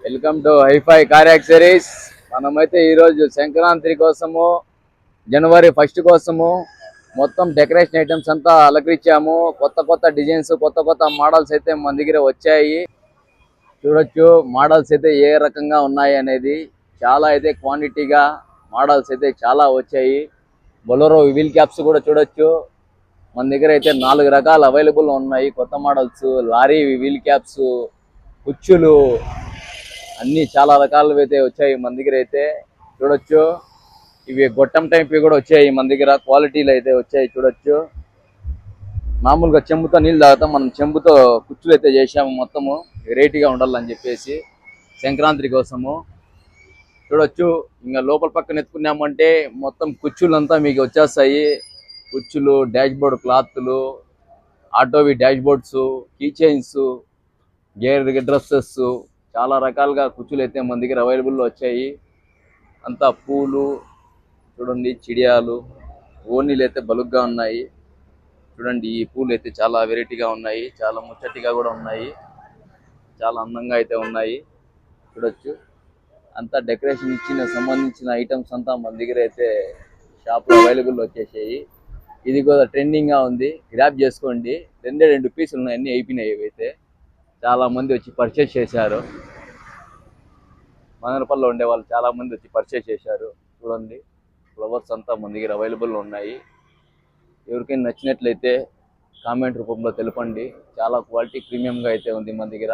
Welcome to hi fi car accessories. మనమైతే ఈరోజు సంక్రాంతి కోసము జనవరి 1 కోసము మొత్తం డెకరేషన్ ఐటమ్స్ అంతా అలంకరించాము. కొత్త కొత్త డిజైన్స్, కొత్త కొత్త మోడల్స్ అయితే మన దగ్గర వచ్చాయి. చూడొచ్చు మోడల్స్ అయితే ఏ రకంగా ఉన్నాయి అనేది. చాలా అయితే క్వాంటిటీగా మోడల్స్ అయితే చాలా వచ్చాయి. బొలెరో వీల్ క్యాప్స్ కూడా చూడొచ్చు. మన దగ్గర అయితే 4 రకాలు అవైలబుల్ ఉన్నాయి. కొత్త మోడల్స్, లారీ వీల్ క్యాప్స్, కుచ్చులు అన్ని చాలా రకాలు అయితే వచ్చాయి మన దగ్గర అయితే. చూడొచ్చు ఇవి గొట్టం టైప్ కూడా వచ్చాయి మన దగ్గర. క్వాలిటీలు అయితే వచ్చాయి చూడొచ్చు. మామూలుగా చెంబుతో నీళ్ళు తాగుతాం, మనం చెంబుతో కుచ్చులు అయితే చేసాము. మొత్తము వెరైటీగా ఉండాలని చెప్పేసి సంక్రాంతి కోసము. చూడొచ్చు ఇంకా లోపల పక్కన ఎత్తుకున్నామంటే మొత్తం కుచ్చులంతా మీకు వచ్చేస్తాయి. కుచ్చులు, డాష్ బోర్డ్ క్లాత్లు, ఆటోవి dash boards, key chains, gear dresses, చాలా రకాలుగా కుచ్చులు అయితే మన దగ్గర అవైలబుల్లో వచ్చాయి. అంతా పూలు చూడండి, చిడియాలు, ఓనీలు అయితే బలుగ్గా ఉన్నాయి. చూడండి ఈ పూలు అయితే చాలా వెరైటీగా ఉన్నాయి, చాలా ముచ్చటిగా కూడా ఉన్నాయి, చాలా అందంగా అయితే ఉన్నాయి. చూడొచ్చు అంతా డెకరేషన్ ఇచ్చిన సంబంధించిన ఐటమ్స్ అంతా మన దగ్గర అయితే షాప్లో అవైలబుల్ వచ్చేసాయి. ఇది కూడా ట్రెండింగ్ గా ఉంది, గ్రాప్ చేసుకోండి. 2 పీసులు ఉన్నాయి, అన్ని అయిపోయినాయి. ఇవైతే చాలా మంది వచ్చి పర్చేస్ చేశారు. మదనపల్లిలో ఉండే వాళ్ళు చాలా మంది వచ్చి పర్చేస్ చేశారు. చూడండి ఫ్లవర్స్ అంతా మన దగ్గర అవైలబుల్ ఉన్నాయి. ఎవరికైనా నచ్చినట్లయితే కామెంట్ రూపంలో తెలపండి. చాలా క్వాలిటీ ప్రీమియంగా అయితే ఉంది మన దగ్గర.